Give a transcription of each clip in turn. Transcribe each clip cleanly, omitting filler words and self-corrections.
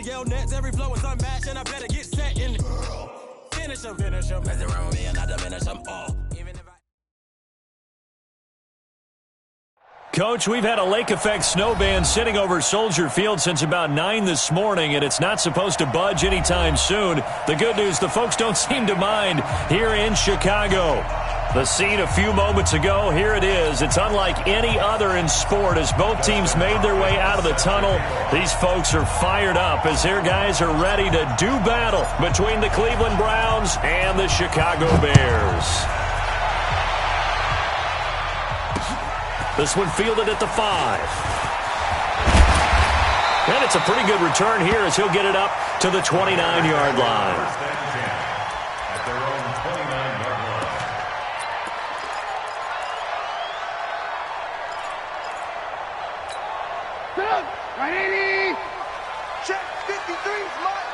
to yell nets. Every flow is unmatched, and I better get set in. Finish him. Mess around with me and I diminish them all. Coach, we've had a lake effect snow band sitting over Soldier Field since about 9 this morning, and it's not supposed to budge anytime soon. The good news, the folks don't seem to mind here in Chicago. The scene a few moments ago, here it is. It's unlike any other in sport as both teams made their way out of the tunnel. These folks are fired up as their guys are ready to do battle between the Cleveland Browns and the Chicago Bears. This one fielded at the 5. And it's a pretty good return here as he'll get it up to the 29-yard line. At their own 29-yard line. Good. 180. Check 53's Mike.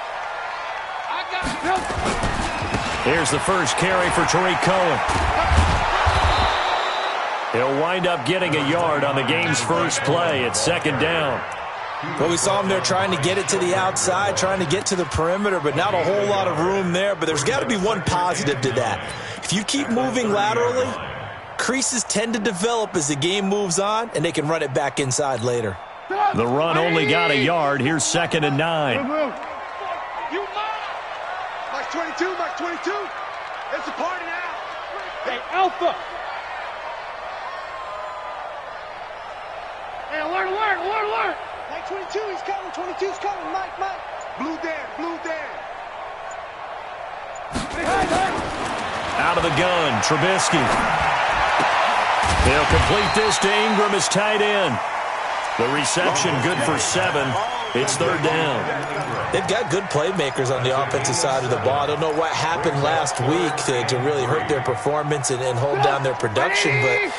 I got it. Here's the first carry for Tariq Cohen. He'll wind up getting a yard on the game's first play. It's second down. Well, we saw him there trying to get it to the outside, trying to get to the perimeter, but not a whole lot of room there. But there's got to be one positive to that. If you keep moving laterally, creases tend to develop as the game moves on, and they can run it back inside later. The run only got a yard. Here's second and 9. You Mike 22, Mike 22. It's a party now. Hey, Alpha. Hey, alert. Mike 22, he's coming. 22's coming. Mike. Blue Dan. Hey. Out of the gun, Trubisky. They'll complete this to Ingram as tight end. The reception good for 7. It's third down. They've got good playmakers on the offensive side of the ball. I don't know what happened last week to really hurt their performance and hold down their production, but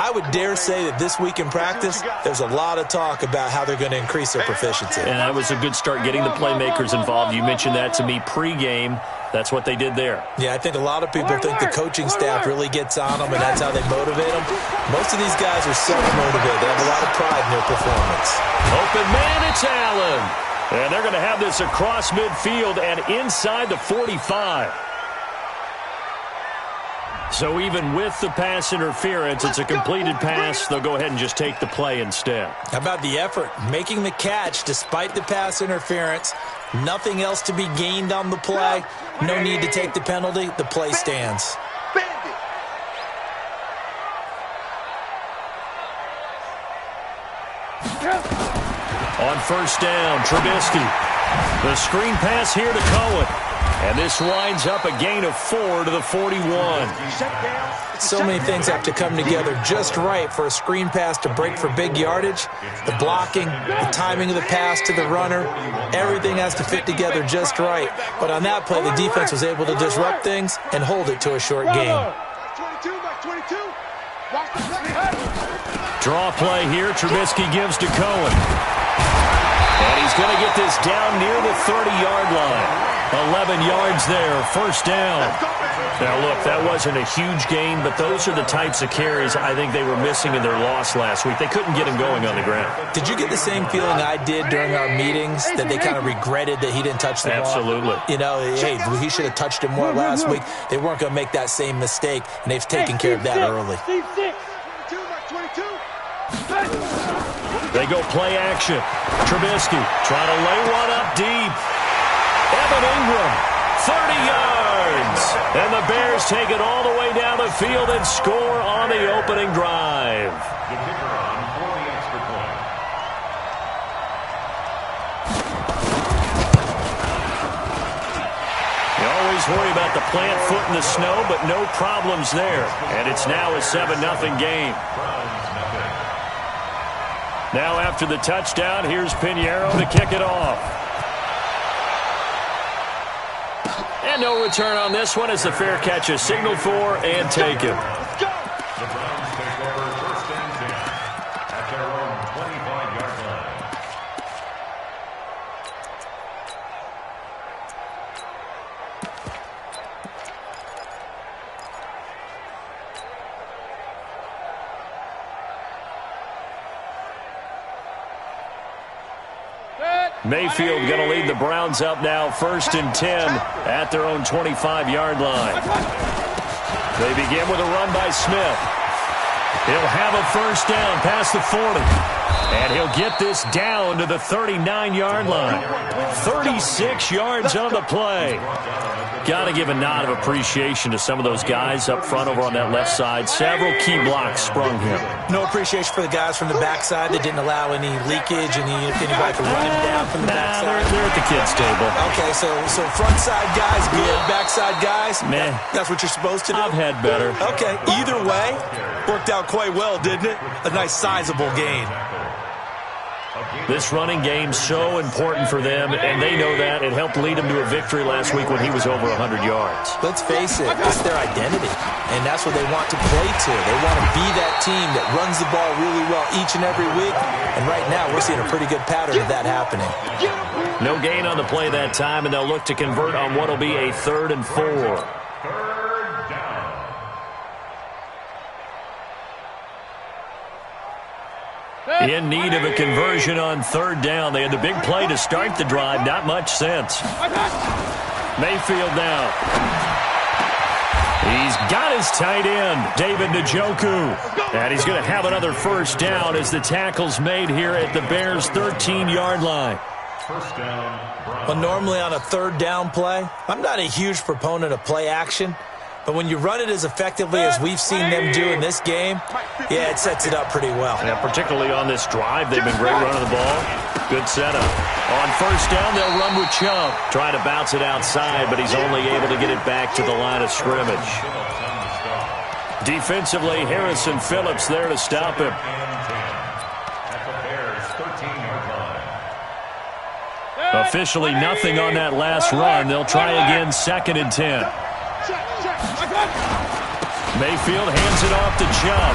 I would dare say that this week in practice, there's a lot of talk about how they're going to increase their proficiency. And that was a good start getting the playmakers involved. You mentioned that to me pregame. That's what they did there. Yeah, I think a lot of people think the coaching staff really gets on them, and that's how they motivate them. Most of these guys are self-motivated. They have a lot of pride in their performance. Open man, it's Allen. And they're going to have this across midfield and inside the 45. So even with the pass interference, it's a completed pass. They'll go ahead and just take the play instead. How about the effort? Making the catch despite the pass interference. Nothing else to be gained on the play. No need to take the penalty. The play stands. On first down, Trubisky. The screen pass here to Cohen. And this winds up a gain of 4 to the 41. So many things have to come together just right for a screen pass to break for big yardage. The blocking, the timing of the pass to the runner, everything has to fit together just right. But on that play, the defense was able to disrupt things and hold it to a short game. Draw play here. Trubisky gives to Cohen. And he's going to get this down near the 30-yard line. 11 yards there, first down. Now, look, that wasn't a huge gain, but those are the types of carries I think they were missing in their loss last week. They couldn't get him going on the ground. Did you get the same feeling I did during our meetings, that they kind of regretted that he didn't touch the ball? Absolutely. You know, hey, he should have touched it more last week. They weren't going to make that same mistake, and they've taken care of that early. They go play action. Trubisky trying to lay one up deep. Evan Ingram, 30 yards. And the Bears take it all the way down the field and score on the opening drive. The kicker on for the extra point. You always worry about the plant foot in the snow, but no problems there. And it's now a 7-0 game. Now after the touchdown, here's Pinheiro to kick it off. And no return on this one as the fair catch is signaled for and taken. The Browns take over first and 10 at their own 25-yard line. Mayfield going to lead the Browns up now 1st and 10 at their own 25-yard line. They begin with a run by Smith. He'll have a first down past the 40. And he'll get this down to the 39-yard line. 36 yards on the play. Got to give a nod of appreciation to some of those guys up front over on that left side. Several key blocks sprung him. No appreciation for the guys from the backside that didn't allow any leakage, anybody to run him down from the backside. They're at the kids' table. Okay, so front side guys good, backside guys, meh. That's what you're supposed to do? I've had better. Okay, either way, worked out quite well, didn't it? A nice sizable gain. This running game so important for them, and they know that. It helped lead them to a victory last week when he was over 100 yards. Let's face it, it's their identity, and that's what they want to play to. They want to be that team that runs the ball really well each and every week, and right now we're seeing a pretty good pattern of that happening. No gain on the play that time, and they'll look to convert on what will be a 3rd and 4. In need of a conversion on 3rd down. They had the big play to start the drive. Not much sense. Mayfield now. He's got his tight end, David Njoku. And he's going to have another first down as the tackle's made here at the Bears' 13-yard line. First down. Well, normally on a 3rd down play, I'm not a huge proponent of play action. But when you run it as effectively as we've seen them do in this game, yeah, it sets it up pretty well. Yeah, particularly on this drive, they've been great running the ball. Good setup. On first down, they'll run with Chubb. Trying to bounce it outside, but he's only able to get it back to the line of scrimmage. Defensively, Harrison Phillips there to stop him. Officially nothing on that last run. They'll try again 2nd and 10. Mayfield hands it off to Chubb.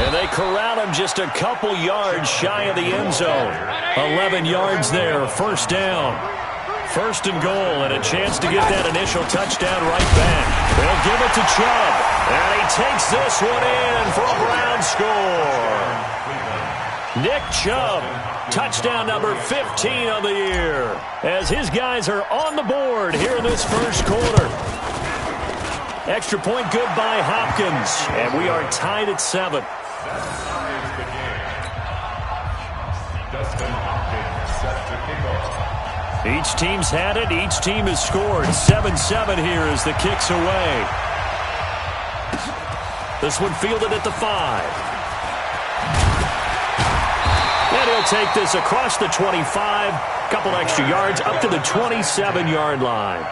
And they corral him just a couple yards shy of the end zone. 11 yards there, first down. 1st and goal, and a chance to get that initial touchdown right back. They'll give it to Chubb. And he takes this one in for a Brown score. Nick Chubb. Touchdown number 15 of the year as his guys are on the board here in this first quarter. Extra point good by Hopkins, and we are tied at 7. Each team's had it. Each team has scored. 7-7 here as the kick's away. This one fielded at the 5. And he'll take this across the 25, couple extra yards up to the 27-yard line.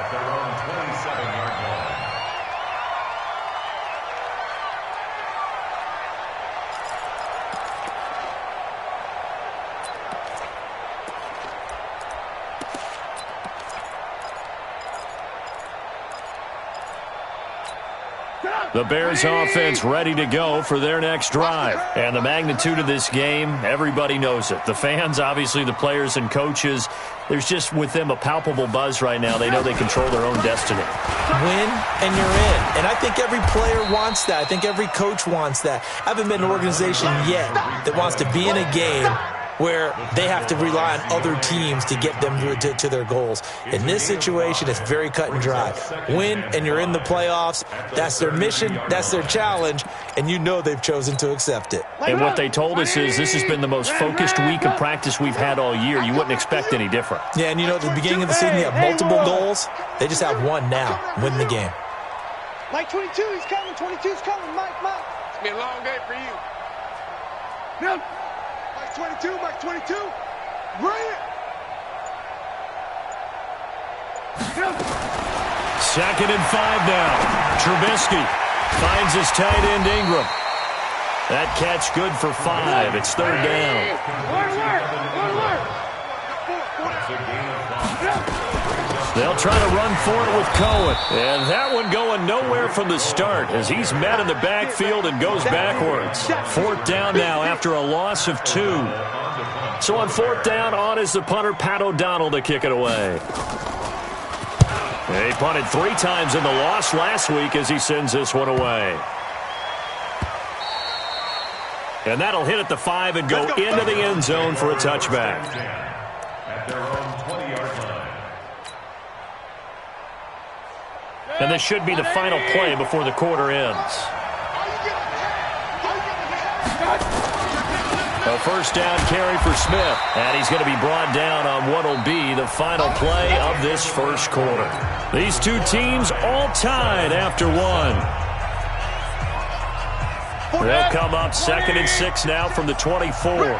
The Bears offense ready to go for their next drive. And the magnitude of this game, everybody knows it. The fans, obviously the players and coaches, there's just with them a palpable buzz right now. They know they control their own destiny. Win and you're in. And I think every player wants that. I think every coach wants that. I haven't been an organization yet that wants to be in a game where they have to rely on other teams to get them to their goals. In this situation, it's very cut and dry. Win, and you're in the playoffs. That's their mission. That's their challenge. And you know they've chosen to accept it. And what they told us is this has been the most focused week of practice we've had all year. You wouldn't expect any different. Yeah, and you know, at the beginning of the season, you have multiple goals. They just have one now. Win the game. Mike 22, he's coming. 22's coming. Mike. It's been a long day for you. No. Mike 22, Mike 22. Bring it. 2nd and 5 now. Trubisky finds his tight end Ingram. That catch good for 5. It's 3rd down. They'll try to run for it with Cohen. And that one going nowhere from the start as he's met in the backfield and goes backwards. 4th down now after a loss of 2. So on 4th down, on is the punter, Pat O'Donnell, to kick it away. He punted 3 times in the loss last week as he sends this one away. And that'll hit at the 5 and go into the end zone for a touchback. At their own 20-yard line. And this should be the final play before the quarter ends. A first down carry for Smith. And he's going to be brought down on what will be the final play of this first quarter. These two teams all tied after one. They'll come up 2nd and 6 now from the 24. They'll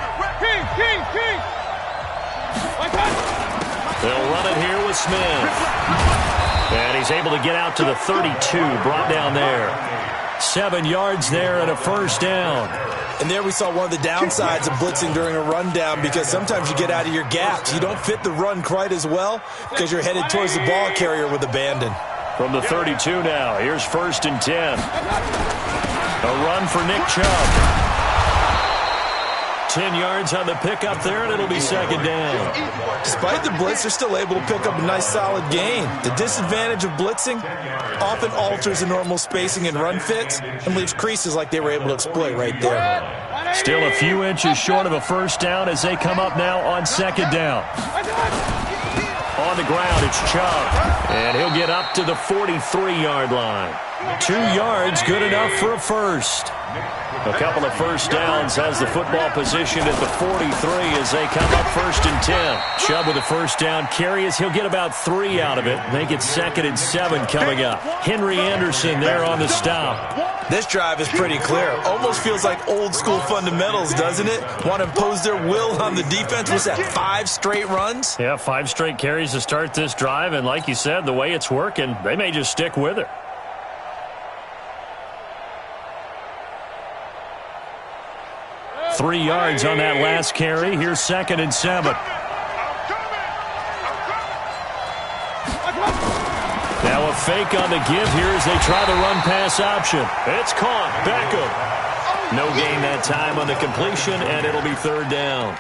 run it here with Smith. And he's able to get out to the 32, brought down there. 7 yards there and a first down. And there we saw one of the downsides of blitzing during a rundown, because sometimes you get out of your gaps. You don't fit the run quite as well because you're headed towards the ball carrier with abandon. From the 32 now, here's 1st and 10. A run for Nick Chubb. 10 yards on the pickup there, and it'll be 2nd down. Despite the blitz, they're still able to pick up a nice solid gain. The disadvantage of blitzing often alters the normal spacing and run fits and leaves creases like they were able to exploit right there. Still a few inches short of a first down as they come up now on 2nd down. On the ground, it's Chubb, and he'll get up to the 43-yard line. 2 yards, good enough for a first. A couple of first downs has the football position at the 43 as they come up 1st and 10. Chubb with a first down carry as he'll get about 3 out of it. Make it 2nd and 7 coming up. Henry Anderson there on the stop. This drive is pretty clear. Almost feels like old school fundamentals, doesn't it? Want to impose their will on the defense. What's that, 5 straight runs? Yeah, 5 straight carries to start this drive, and like you said, the way it's working, they may just stick with it. Three yards on that last carry. Here's 2nd and 7. Now a fake on the give here as they try the run-pass option. It's caught. Beckham. No gain that time on the completion, and it'll be 3rd down.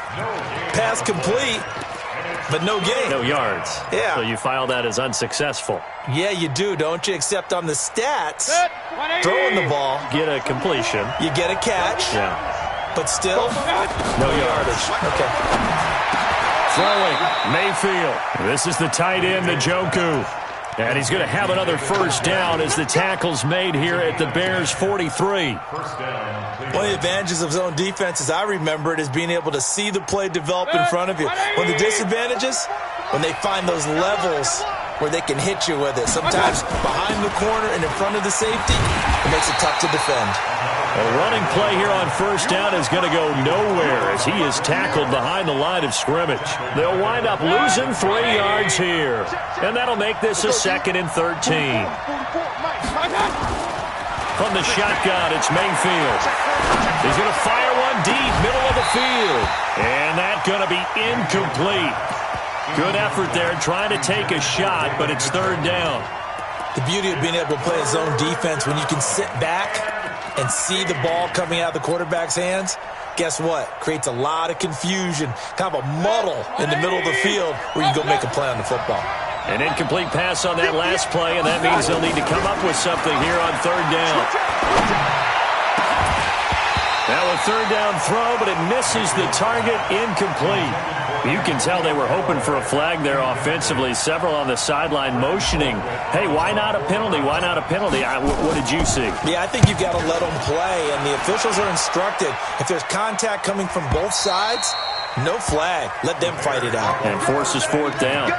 Pass complete, but no gain. No yards. Yeah. So you file that as unsuccessful. Yeah, you do, don't you? Except on the stats, throwing the ball. Get a completion. You get a catch. Yeah. But still, no yardage. Okay. Throwing, Mayfield. This is the tight end, Njoku. And he's going to have another first down as the tackle's made here at the Bears' 43. One of the advantages of zone defense, as I remember it, is being able to see the play develop in front of you. One of the disadvantages, when they find those levels where they can hit you with it. Sometimes behind the corner and in front of the safety, it makes it tough to defend. A running play here on first down is going to go nowhere as he is tackled behind the line of scrimmage. They'll wind up losing 3 yards here. And that'll make this a 2nd and 13. From the shotgun, it's Mayfield. He's going to fire one deep, middle of the field. And that's going to be incomplete. Good effort there, trying to take a shot, but it's 3rd down. The beauty of being able to play a zone defense when you can sit back and see the ball coming out of the quarterback's hands, guess what? Creates a lot of confusion, kind of a muddle in the middle of the field where you go make a play on the football. An incomplete pass on that last play, and that means they'll need to come up with something here on 3rd down. Now a 3rd down throw, but it misses the target, incomplete. You can tell they were hoping for a flag there offensively. Several on the sideline motioning, hey, why not a penalty? Why not a penalty? What did you see? Yeah, I think you've got to let them play, and the officials are instructed. If there's contact coming from both sides, no flag. Let them fight it out. And forces 4th down.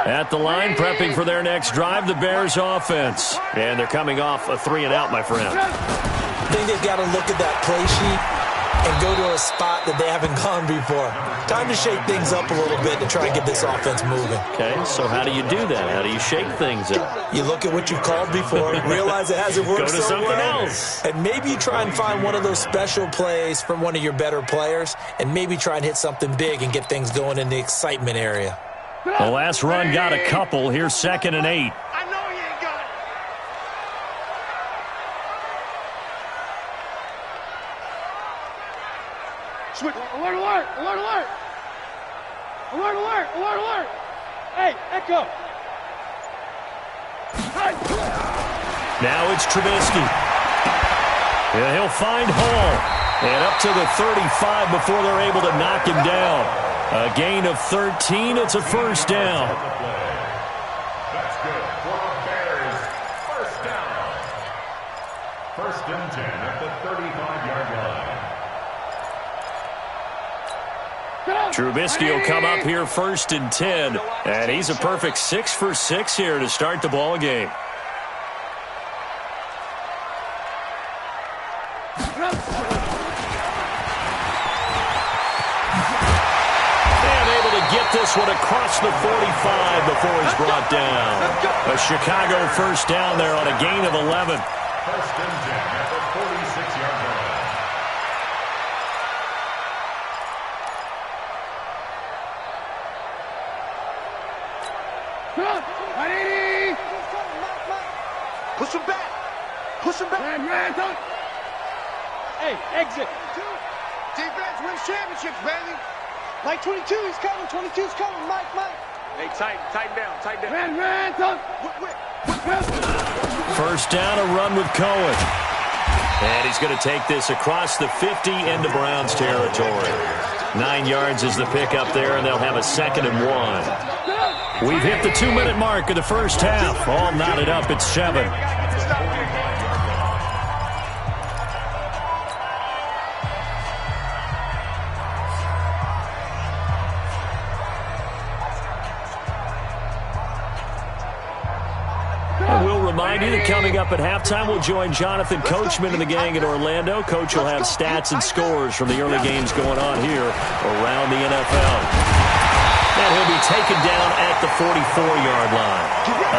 At the line, prepping for their next drive, the Bears offense. And thee coming off a 3-and-out, my friend. I think they've got to look at that play sheet and go to a spot that they haven't gone before. Time to shake things up a little bit to try and get this offense moving. Okay, so how do you do that? How do you shake things up? You look at what you've called before, realize it hasn't worked so so something well, else. and maybe you try and find one of those special plays from one of your better players, and maybe try and hit something big and get things going in the excitement area. The last run got a couple. Here's 2nd and 8. I know he ain't got it. Switch. Alert, alert, alert, alert. Alert, alert, alert, alert. Hey, Echo. Hey. Now it's Trubisky. And he'll find Hall. And up to the 35 before they're able to knock him down. A gain of 13. It's a first down. That's good for the Bears. First down. First and 10 at the 35-yard line. Trubisky will come up here first and 10. And he's a perfect 6 for 6 here to start the ball game. Get this one across the 45 before he's brought down. A Chicago first down there on a gain of 11. First and 10 at the 46-yard line. Push him back. Push him back. Hey, exit. Defense wins championships, baby. Mike 22, he's coming. 22's coming. Mike. Hey, tighten down. First down, a run with Cohen. And he's going to take this across the 50 into Browns territory. 9 yards is the pickup there, and they'll have a 2nd and 1. We've hit the 2-minute mark of the first half. All knotted up at 7. Remind you that coming up at halftime, we'll join Jonathan Coachman and the gang in Orlando. Coach will have stats and scores from the early games going on here around the NFL. And he'll be taken down at the 44-yard line.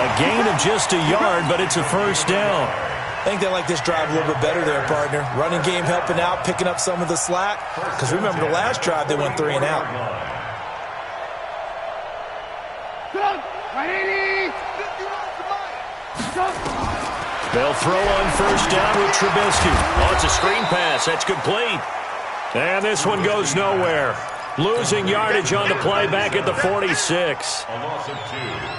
A gain of just a yard, but it's a first down. I think they like this drive a little bit better there, partner. Running game helping out, picking up some of the slack. Because remember the last drive, they went 3 and out. They'll throw on first down with Trubisky. Oh, it's a screen pass. That's complete. And this one goes nowhere. Losing yardage on the play back at the 46.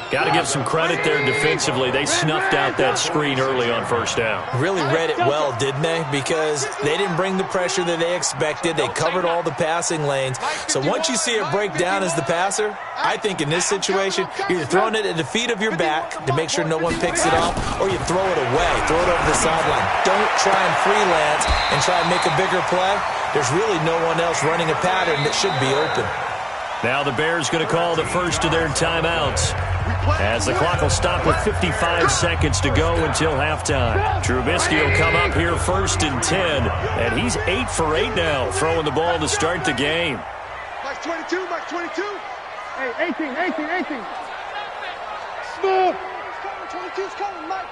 Got to give some credit there defensively. They snuffed out that screen early on first down. Really read it well, didn't they? Because they didn't bring the pressure that they expected. They covered all the passing lanes. So once you see it break down as the passer, I think in this situation, you're throwing it at the feet of your back to make sure no one picks it off, or you throw it away, throw it over the sideline. Don't try and freelance and try and make a bigger play. There's really no one else running a pattern that should be open. Now the Bears going to call the first of their timeouts, as the clock will stop with 55 seconds to go until halftime. Trubisky will come up here first and 10, and he's 8 for 8 now, throwing the ball to start the game. Mike 22. Hey, 18. Smooth. 22's coming, Mike.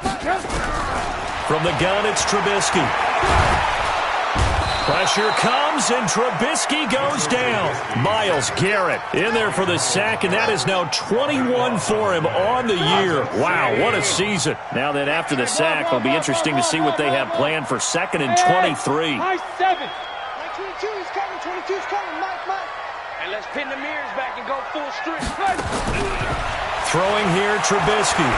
From the gun, it's Trubisky. Pressure comes, and Trubisky goes down. Myles Garrett in there for the sack, and that is now 21 for him on the year. Wow, what a season. Now that after the sack, it'll be interesting to see what they have planned for 2nd and 23. Mike 7. Mike 22's coming. 22's coming, Mike. And let's pin the mirrors back and go full strength. Throwing here, Trubisky.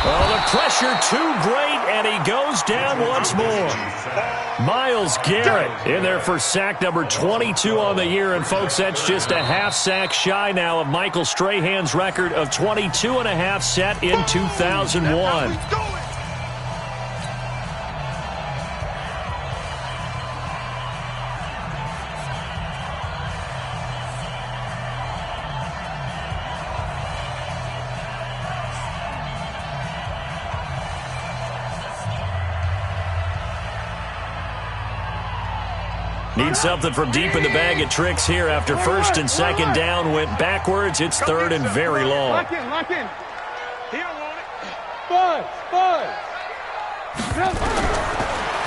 Oh, the pressure too great, and he goes down once more. Myles Garrett in there for sack number 22 on the year. And, folks, that's just a half sack shy now of Michael Strahan's record of 22.5 set in 2001. Need something from deep in the bag of tricks here after first and second down went backwards. It's 3rd and very long. Lock in. He don't want it. Buzz.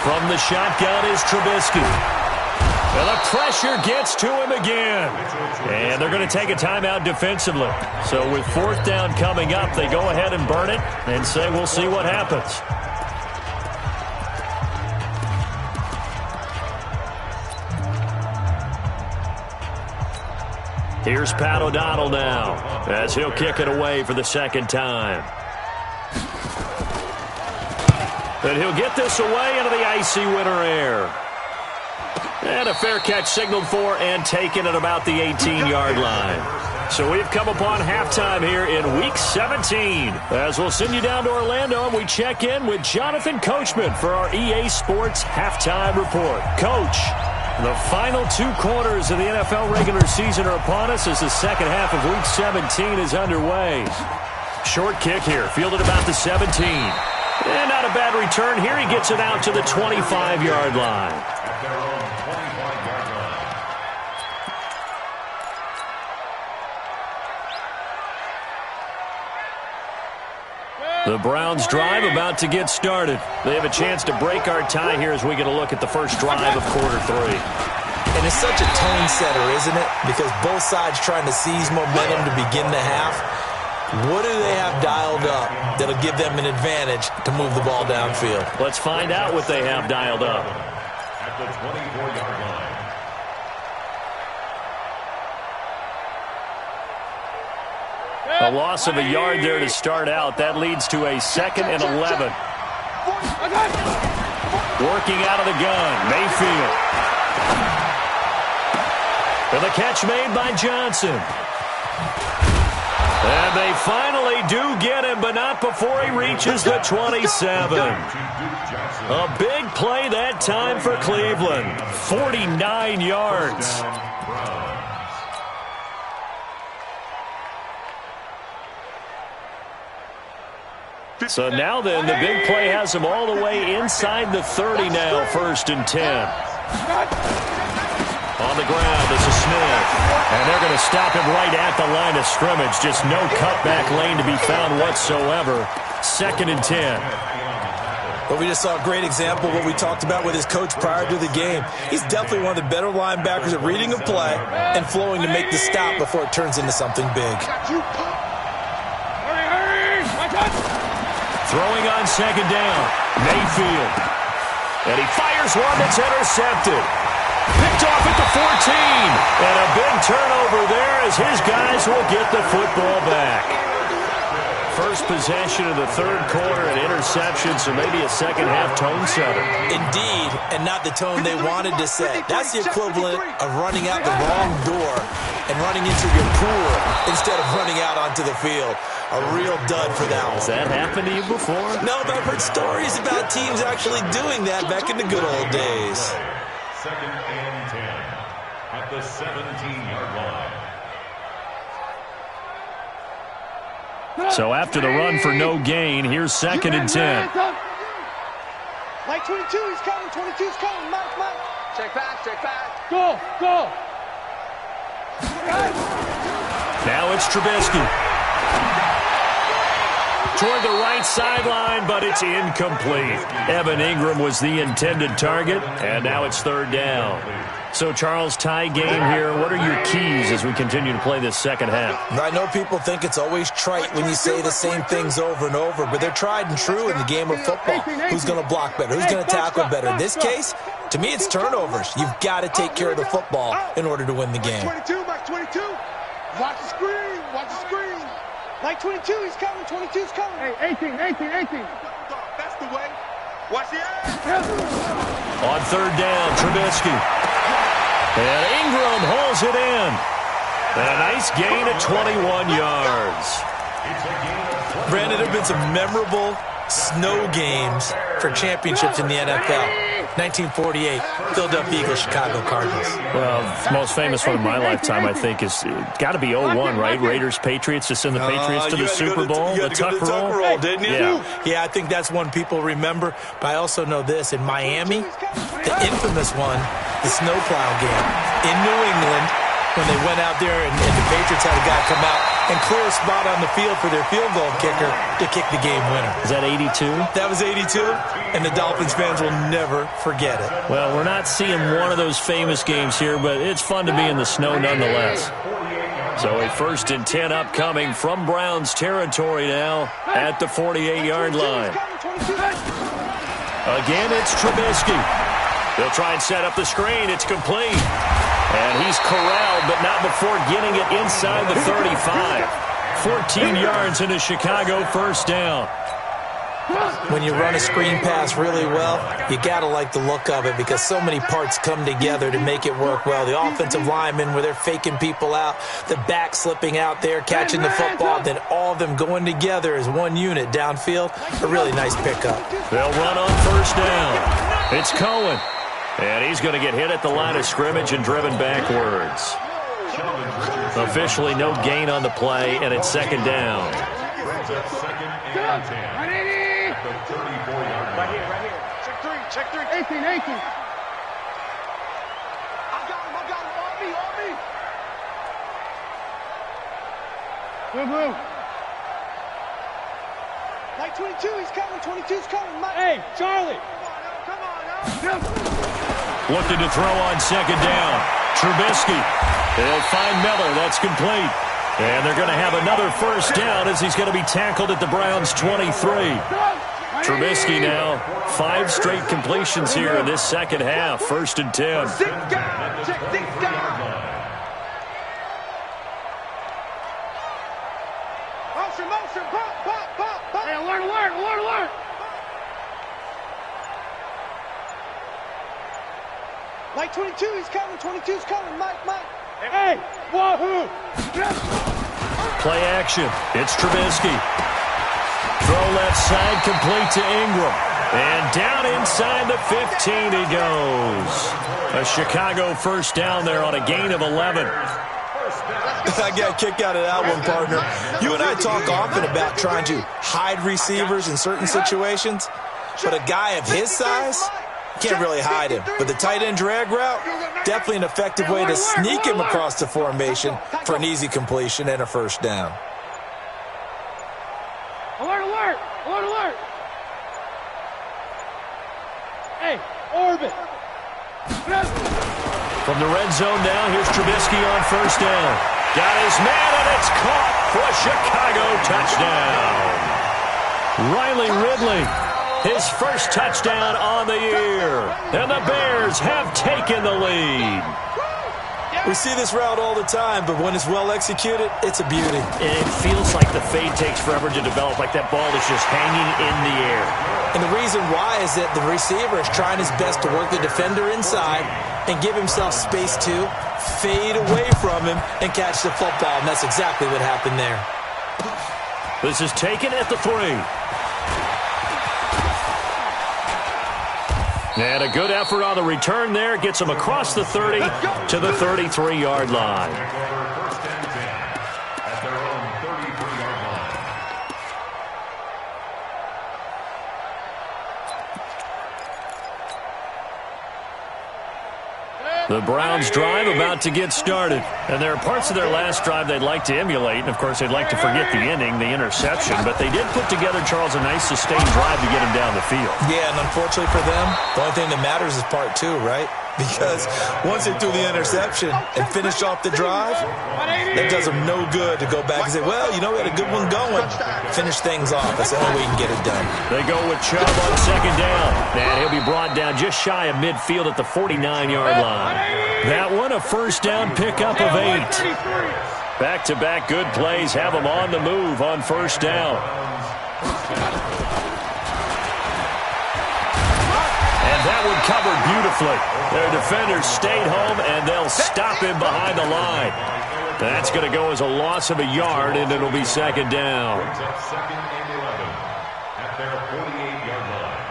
From the shotgun is Trubisky. Well, the pressure gets to him again. And they're going to take a timeout defensively. So with 4th down coming up, they go ahead and burn it and say we'll see what happens. Here's Pat O'Donnell now, as he'll kick it away for the 2nd time. And he'll get this away into the icy winter air. And a fair catch signaled for and taken at about the 18-yard line. So we've come upon halftime here in Week 17. As we'll send you down to Orlando, and we check in with Jonathan Coachman for our EA Sports Halftime Report. Coach, the final 2 quarters of the NFL regular season are upon us as the second half of Week 17 is underway. Short kick here, fielded about the 17. And not a bad return here. He gets it out to the 25-yard line. The Browns drive about to get started. They have a chance to break our tie here as we get a look at the first drive of quarter 3. And it's such a tone setter, isn't it? Because both sides trying to seize momentum to begin the half. What do they have dialed up that'll give them an advantage to move the ball downfield? Let's find out what they have dialed up. At the 24-yard line. A loss of a yard there to start out. That leads to a 2nd and 11. Working out of the gun, Mayfield. And the catch made by Johnson. And they finally do get him, but not before he reaches the 27. A big play that time for Cleveland. 49 yards. So now then, the big play has him all the way inside the 30 now, 1st and 10. On the ground, this is Smith. And they're going to stop him right at the line of scrimmage. Just no cutback lane to be found whatsoever. 2nd and 10. Well, we just saw a great example of what we talked about with his coach prior to the game. He's definitely one of the better linebackers at reading a play and flowing to make the stop before it turns into something big. Throwing on 2nd down, Mayfield. And he fires one that's intercepted. Picked off at the 14. And a big turnover there as his guys will get the football back. First possession of the 3rd quarter, an interception, so maybe a second-half tone setter. Indeed, and not the tone they wanted to set. That's the equivalent of running out the wrong door and running into your pool instead of running out onto the field. A real dud for that one. Has that happened to you before? No, but I've heard stories about teams actually doing that back in the good old days. 2nd and 10 at the 17-yard line. So after the run for no gain, here's 2nd and 10. Mike 22, he's coming. 22's coming. Mike. Check back. Go. Now it's Trubisky. Toward the right sideline, but it's incomplete. Evan Ingram was the intended target, and now it's 3rd down. So, Charles, tie game here. What are your keys as we continue to play this second half? I know people think it's always trite when you say the same things over and over, but they're tried and true in the game of football. Who's going to block better? Who's going to tackle better? In this case, to me, it's turnovers. You've got to take care of the football in order to win the game. Mike 22. Watch the screen. Mike 22, he's coming. 22's coming. Hey, 18. That's the way. Watch the ass. On 3rd down, Trubisky. And Ingram holds it in. And a nice gain of 21 yards. Brandon, there have been some memorable snow games for championships in the NFL. 1948, Philadelphia Eagles, Chicago Cardinals. Well, the most famous one of my lifetime, I think, is got to be 01, right? Raiders, Patriots, to send the Patriots to the Super Bowl. The Tuck roll, didn't you? Yeah, I think that's one people remember. But I also know this. In Miami, the infamous one, the snowplow game. In New England, when they went out there and the Patriots had a guy come out and clear a spot on the field for their field goal kicker to kick the game winner. Is that 82? That was 82, and the Dolphins fans will never forget it. Well, we're not seeing one of those famous games here, but it's fun to be in the snow nonetheless. So a 1st and 10 upcoming from Browns territory now at the 48-yard line. Again, it's Trubisky. They'll try and set up the screen. It's complete. And he's corralled, but not before getting it inside the 35. 14 yards into Chicago, 1st down. When you run a screen pass really well, you got to like the look of it because so many parts come together to make it work well. The offensive linemen, where they're faking people out, the back slipping out there, catching the football, then all of them going together as one unit downfield. A really nice pickup. They'll run on first down. It's Cohen. And he's going to get hit at the line of scrimmage and driven backwards. Officially no gain on the play, and it's second down. Second and 10. The 34-yard line. Right here. Check three. 18. I got him. On me. Blue. Mike 22, he's coming. 22's coming. Mike. Hey, Charlie. Come on now. Looking to throw on second down. Trubisky. They'll find Miller. That's complete. And they're going to have another first down as he's going to be tackled at the Browns' 23. Trubisky now, 5 straight completions here in this second half. First and 10. Motion. Pop. Hey, alert. Mike 22, he's coming. 22's coming. Mike. Hey, wahoo! Play action. It's Trubisky. Throw left side, complete to Ingram. And down inside the 15 he goes. A Chicago first down there on a gain of 11. I got a kick out of that one, partner. You and I talk often about trying to hide receivers in certain situations, but a guy of his size can't really hide him. But the tight end drag route, definitely an effective way to sneak him across the formation for an easy completion and a first down. Alert. Hey, orbit. From the red zone now, here's Trubisky on first down. Got his man, and it's caught for a Chicago touchdown. Riley Ridley, his first touchdown on the year. And the Bears have taken the lead. We see this route all the time, but when it's well executed, it's a beauty. And it feels like the fade takes forever to develop, like that ball is just hanging in the air. And the reason why is that the receiver is trying his best to work the defender inside and give himself space to fade away from him and catch the football, and that's exactly what happened there. This is taken at the 3. And a good effort on the return there. Gets him across the 30 to the 33-yard line. First and 10 at their own 33-yard line. The Browns drive about to get started. And there are parts of their last drive they'd like to emulate. And, of course, they'd like to forget the ending, the interception. But they did put together, Charles, a nice sustained drive to get him down the field. Yeah, and unfortunately for them, the only thing that matters is part 2, right? Because once they threw the interception and finished off the drive, that does them no good to go back and say, well, you know, we had a good one going. Finish things off. That's the only way you can get it done. They go with Chubb on second down. And he'll be brought down just shy of midfield at the 49-yard line. That one, a first down pickup of 8. Back-to-back good plays have them on the move on first down. That one covered beautifully. Their defenders stayed home, and they'll stop him behind the line. That's going to go as a loss of a yard, and it'll be second down. Brings up second and 11 at their 48-yard line.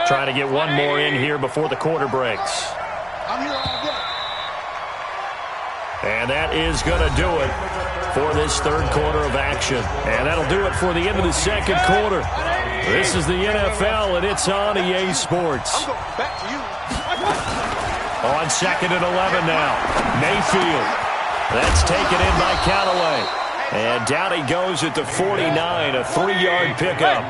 Trying to get one more in here before the quarter breaks. I'm here all day. And that is going to do it for this third quarter of action. And that'll do it for the end of the second quarter. This is the NFL, and it's on EA Sports. I'm going back to you. On second and 11 now. Mayfield. That's taken in by Callaway. And down he goes at the 49, a 3-yard pickup.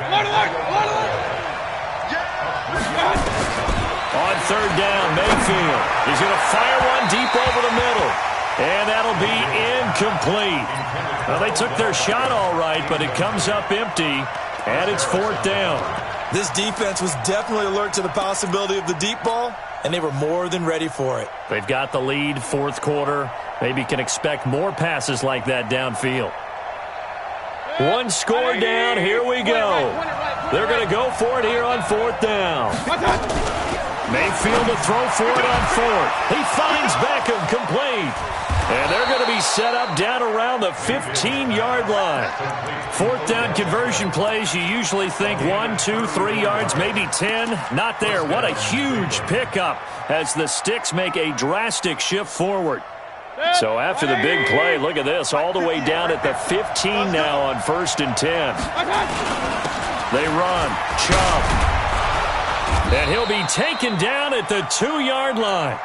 On third down, Mayfield. He's going to fire one deep over the middle. And that'll be incomplete. Well, they took their shot all right, but it comes up empty. And it's fourth down. This defense was definitely alert to the possibility of the deep ball, and they were more than ready for it. They've got the lead, fourth quarter. Maybe can expect more passes like that downfield. One score down. Here we go. They're going to go for it here on 4th down. Mayfield to throw for it on 4th. He finds Beckham complete. And they're going to be set up down around the 15-yard line. 4th down conversion plays, you usually think 1, 2, 3 yards, maybe 10. Not there. What a huge pickup as the Sticks make a drastic shift forward. So after the big play, look at this, all the way down at the 15 now on 1st and 10. They run. Chubb. And he'll be taken down at the 2-yard line.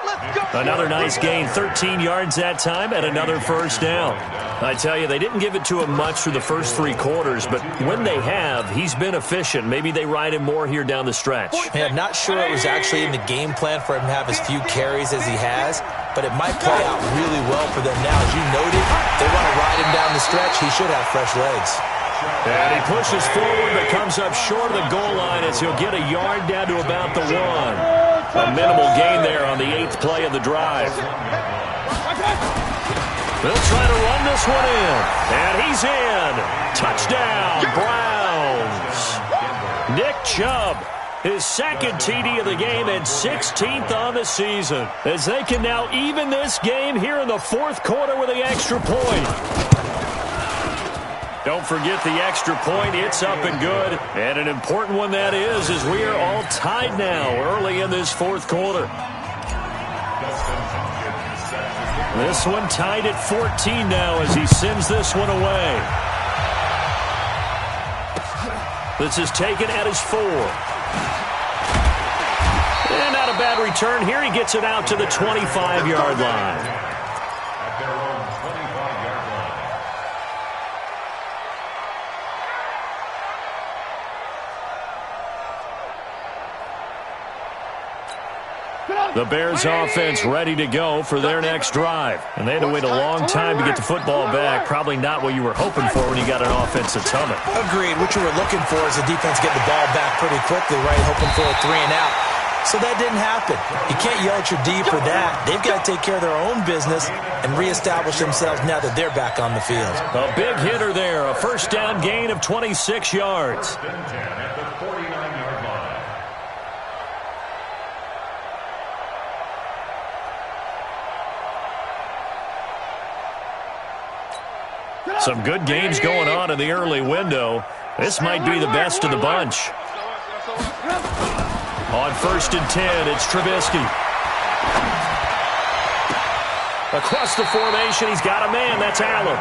Another nice gain, 13 yards that time, and another 1st down. I tell you, they didn't give it to him much through the first 3 quarters, but when they have, he's been efficient. Maybe they ride him more here down the stretch. Yeah, not sure it was actually in the game plan for him to have as few carries as he has, but it might play out really well for them now. As you noted, they want to ride him down the stretch. He should have fresh legs. And he pushes forward but comes up short of the goal line as he'll get a yard down to about the 1. A minimal gain there on the 8th play of the drive. They'll try to run this one in. And he's in. Touchdown, Browns. Nick Chubb, his 2nd TD of the game and 16th on the season. As they can now even this game here in the 4th quarter with the extra point. Don't forget the extra point. It's up and good. And an important one that is, as we are all tied now early in this 4th quarter. This one tied at 14 now as he sends this one away. This is taken at his 4. And not a bad return here. He gets it out to the 25-yard line. The Bears offense ready to go for their next drive. And they had to wait a long time to get the football back. Probably not what you were hoping for when you got an offense that's humming. Agreed. What you were looking for is the defense get the ball back pretty quickly, right? Hoping for a 3 and out. So that didn't happen. You can't yell at your D for that. They've got to take care of their own business and reestablish themselves now that they're back on the field. A big hitter there. A 1st down gain of 26 yards. Some good games going on in the early window. This might be the best of the bunch. On 1st and 10, it's Trubisky. Across the formation, he's got a man. That's Allen.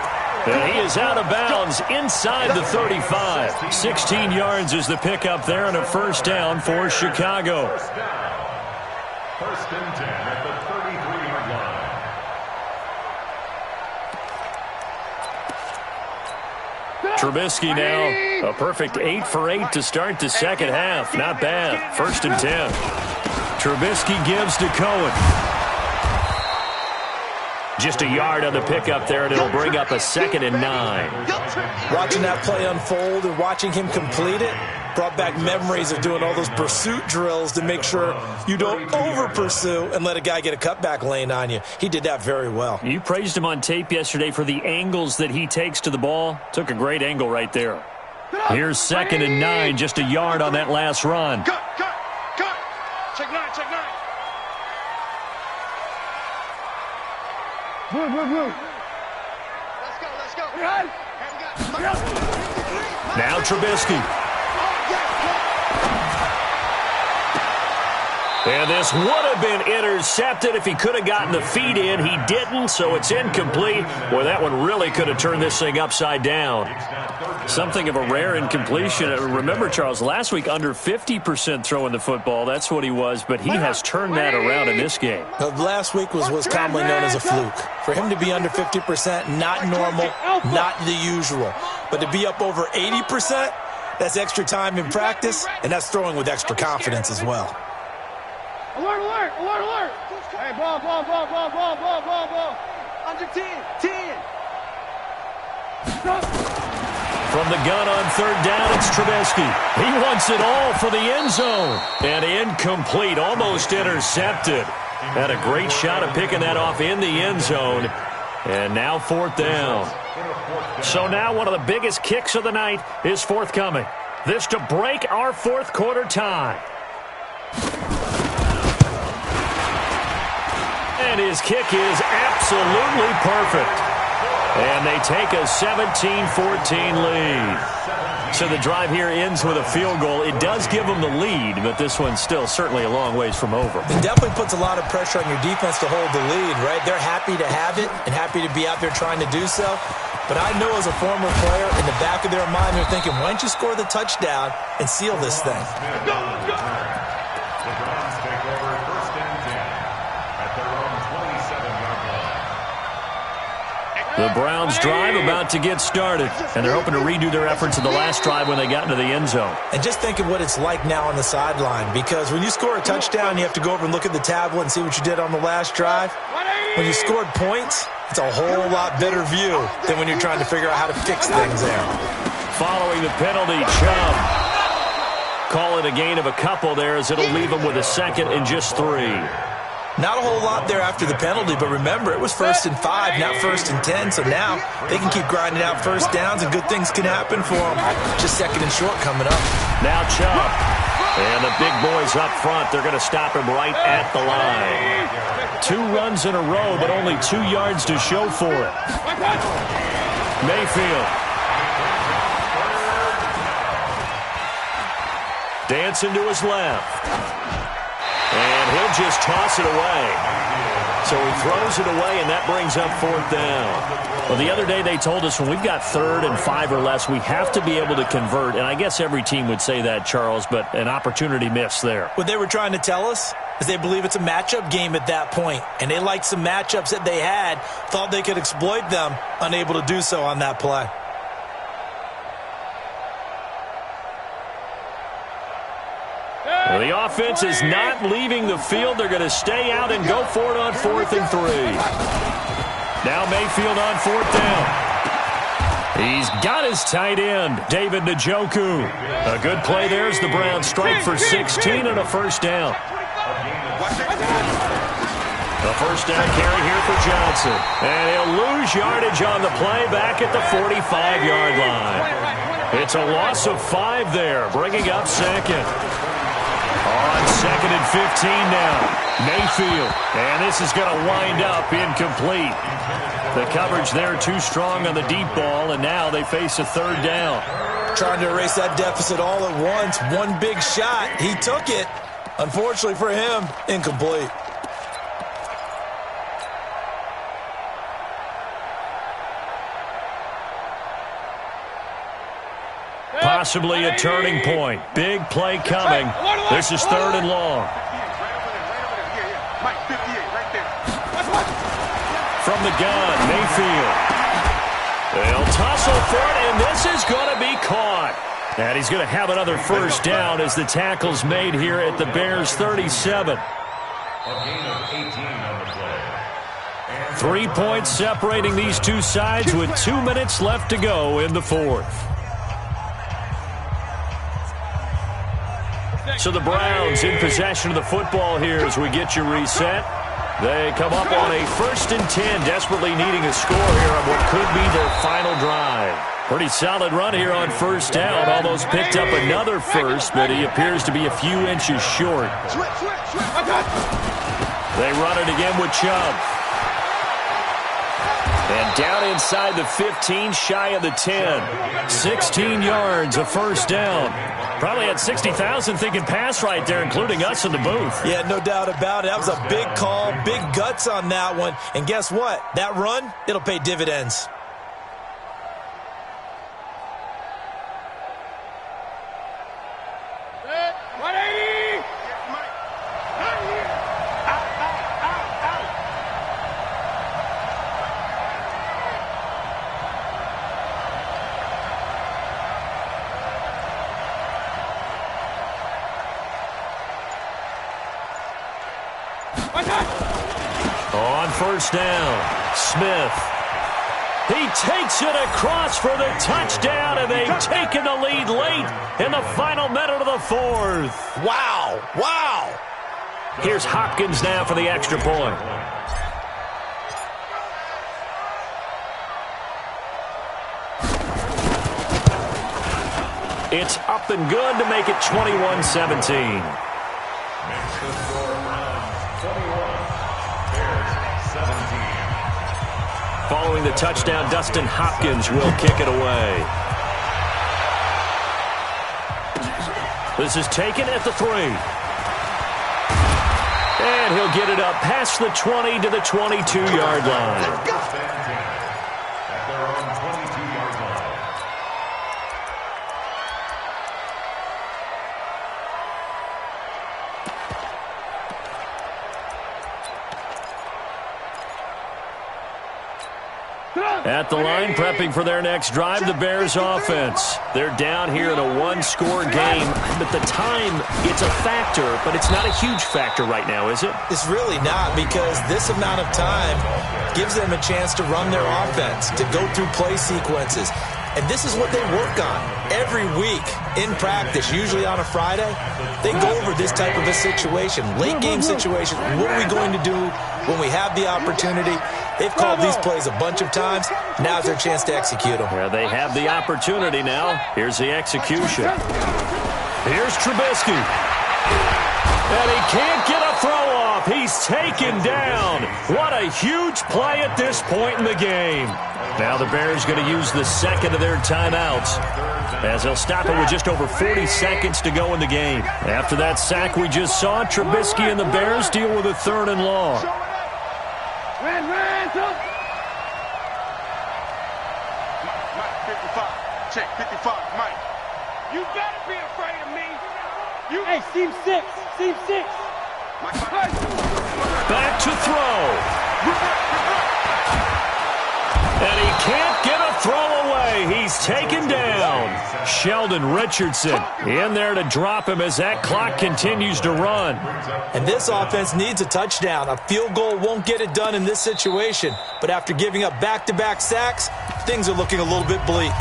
And he is out of bounds inside the 35. 16 yards is the pickup there and a 1st down for Chicago. 1st and 10 at the 33-yard line. Trubisky now, a perfect 8 for 8 to start the 2nd half. Not bad. 1st and 10. Trubisky gives to Cohen. Just a yard on the pickup there, and it'll bring up a 2nd and 9. Watching that play unfold and watching him complete it brought back memories of doing all those pursuit drills to make sure you don't over-pursue and let a guy get a cutback lane on you. He did that very well. You praised him on tape yesterday for the angles that he takes to the ball. Took a great angle right there. Here's 2nd and 9, just a yard on that last run. Cut. Check 9. Move. Let's go. Now Trubisky. And this would have been intercepted if he could have gotten the feet in. He didn't, so it's incomplete. Boy, that one really could have turned this thing upside down. Something of a rare incompletion. Remember, Charles, last week under 50% throwing the football. That's what he was, but he has turned that around in this game. Last week was commonly known as a fluke. For him to be under 50%, not normal, not the usual. But to be up over 80%, that's extra time in practice, and that's throwing with extra confidence as well. Alert. Hey, ball. Under 10. From the gun on 3rd down, it's Trubisky. He wants it all for the end zone. And incomplete, almost intercepted. Had a great shot of picking that off in the end zone. And now 4th down. So now one of the biggest kicks of the night is forthcoming. This to break our 4th quarter tie. And his kick is absolutely perfect. And they take a 17-14 lead. So the drive here ends with a field goal. It does give them the lead, but this one's still certainly a long ways from over. It definitely puts a lot of pressure on your defense to hold the lead, right? They're happy to have it and happy to be out there trying to do so. But I know as a former player, in the back of their mind, they're thinking, why don't you score the touchdown and seal this thing? The Browns take over 1st and 10 at their own 27-yard line. The Browns drive about to get started, and they're hoping to redo their efforts in the last drive when they got into the end zone. And just think of what it's like now on the sideline, because when you score a touchdown, you have to go over and look at the tablet and see what you did on the last drive. When you scored points, it's a whole lot better view than when you're trying to figure out how to fix things there. Following the penalty, Chubb. Call it a gain of a couple there as it'll leave them with a 2nd and just 3. Not a whole lot there after the penalty, but remember, it was 1st and 5, not 1st and 10, so now they can keep grinding out first downs and good things can happen for them. Just 2nd and short coming up. Now Chubb. And the big boys up front, they're going to stop him right at the line. 2 runs in a row, but only 2 yards to show for it. Mayfield. Dancing to his left. And he'll just toss it away. So he throws it away, and that brings up 4th down. Well, the other day they told us when we've got 3rd and 5 or less, we have to be able to convert. And I guess every team would say that, Charles, but an opportunity missed there. What they were trying to tell us is they believe it's a matchup game at that point. And they liked some matchups that they had, thought they could exploit them, unable to do so on that play. Well, the offense is not leaving the field. They're going to stay out and go for it on 4th and 3. Now Mayfield on 4th down. He's got his tight end, David Njoku. A good play there as the Browns strike for 16 and a 1st down. A 1st down carry here for Johnson. And he'll lose yardage on the play back at the 45-yard line. It's a loss of 5 there, bringing up 2nd. On 2nd and 15 now, Mayfield. And this is going to wind up incomplete. The coverage there too strong on the deep ball, and now they face a 3rd down. Trying to erase that deficit all at once. One big shot. He took it. Unfortunately for him, incomplete. Possibly a turning point. Big play coming. This is 3rd and long. From the gun, Mayfield. They'll tussle for it, and this is going to be caught. And he's going to have another 1st down as the tackle's made here at the Bears' 37. A gain of 18 on the play. 3 points separating these two sides with 2 minutes left to go in the 4th. So the Browns in possession of the football here as we get you reset. They come up on a 1st and 10, desperately needing a score here on what could be their final drive. Pretty solid run here on 1st down. Almost picked up another 1st, but he appears to be a few inches short. They run it again with Chubb. And down inside the 15, shy of the 10. 16 yards, a 1st down. Probably had 60,000 thinking pass right there, including us in the booth. Yeah, no doubt about it. That was a big call, big guts on that one. And guess what? That run, it'll pay dividends. On 1st down, Smith. He takes it across for the touchdown, and they've taken the lead late in the final minute of the 4th. Wow, wow. Here's Hopkins now for the extra point. It's up and good to make it 21-17. Makes the score Browns 21, Bears 17. Following the touchdown, Dustin Hopkins will kick it away. This is taken at the 3. And he'll get it up past the 20 to the 22-yard line. At their own 22-yard line. At the line, prepping for their next drive, the Bears offense. They're down here in a one-score game, but the time, it's a factor, but it's not a huge factor right now, is it? It's really not, because this amount of time gives them a chance to run their offense, to go through play sequences. And this is what they work on every week in practice, usually on a Friday. They go over this type of a situation, late-game situation. What are we going to do when we have the opportunity? They've called these plays a bunch of times. Now's their chance to execute them. Yeah, they have the opportunity now. Here's the execution. Here's Trubisky. And he can't get a throw off. He's taken down. What a huge play at this point in the game. Now the Bears going to use the second of their timeouts as they'll stop it with just over 40 seconds to go in the game. After that sack we just saw, Trubisky and the Bears deal with a 3rd and long. Ran, Mike, 55. Check, 55, Mike. You better be afraid of me. Hey, seam 6. Back to throw. And he can't get a throw away. He's taken down. Sheldon Richardson in there to drop him as that clock continues to run. And this offense needs a touchdown. A field goal won't get it done in this situation. But after giving up back-to-back sacks, things are looking a little bit bleak.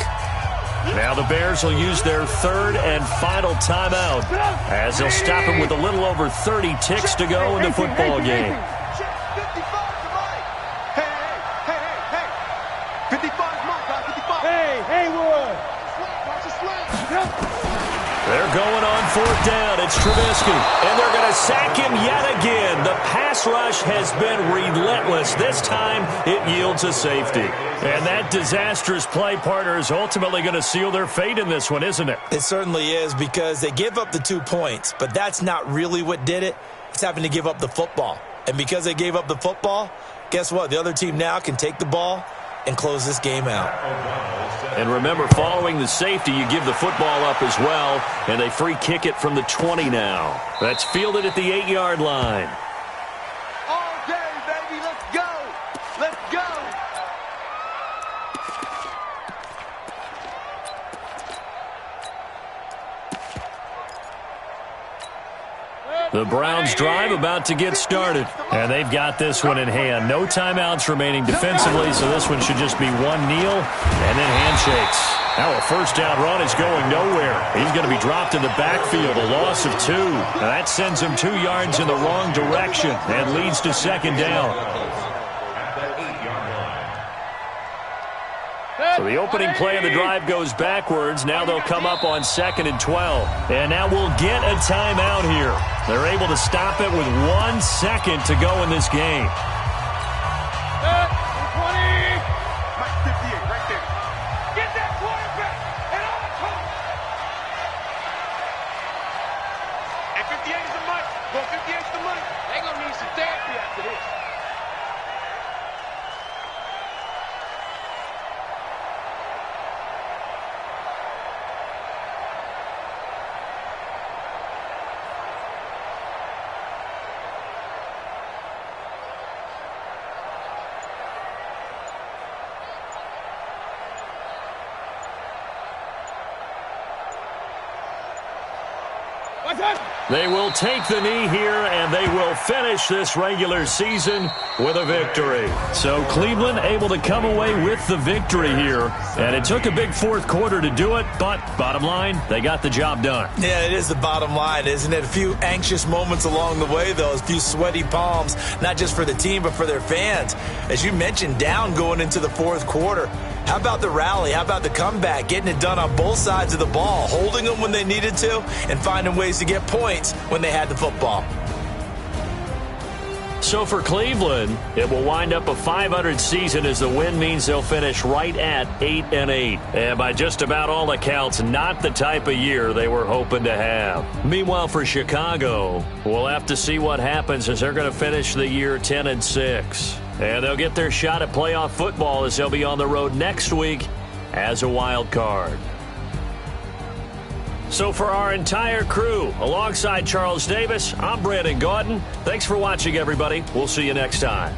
Now the Bears will use their 3rd and final timeout as they'll stop him with a little over 30 ticks to go in the football game. 55, Mike, 55. They're going on 4th down. It's Trubisky. And they're going to sack him yet again. The pass rush has been relentless. This time it yields a safety. And that disastrous play, partner, is ultimately going to seal their fate in this one, isn't it? It certainly is, because they give up the 2 points, but that's not really what did it. It's having to give up the football. And because they gave up the football, guess what? The other team now can take the ball and close this game out. And remember, following the safety, you give the football up as well, and they free kick it from the 20 now. That's fielded at the 8-yard line. All day, baby, let's go. Let's go. The Browns drive about to get started, and they've got this one in hand. No timeouts remaining defensively, so this one should just be one kneel and then handshakes. Now a 1st down run is going nowhere. He's going to be dropped in the backfield, a loss of 2. Now that sends him 2 yards in the wrong direction and leads to 2nd down. So the opening play of the drive goes backwards. Now they'll come up on 2nd and 12. And now we'll get a timeout here. They're able to stop it with 1 second to go in this game. 20. Mike, 58, right there. Get that quarterback and all the coach. And 58 is the money. Well, 58 is the money. They're going to need some therapy after this. They will take the knee here, and they will finish this regular season with a victory. So Cleveland able to come away with the victory here, and it took a big 4th quarter to do it, but bottom line, they got the job done. Yeah, it is the bottom line, isn't it? A few anxious moments along the way, though, a few sweaty palms, not just for the team, but for their fans. As you mentioned, down going into the 4th quarter. How about the rally? How about the comeback? Getting it done on both sides of the ball, holding them when they needed to, and finding ways to get points when they had the football. So for Cleveland, it will wind up a .500 season as the win means they'll finish right at 8-8. And by just about all accounts, not the type of year they were hoping to have. Meanwhile, for Chicago, we'll have to see what happens as they're going to finish the year 10-6. And they'll get their shot at playoff football as they'll be on the road next week as a wild card. So for our entire crew, alongside Charles Davis, I'm Brandon Gaudin. Thanks for watching, everybody. We'll see you next time.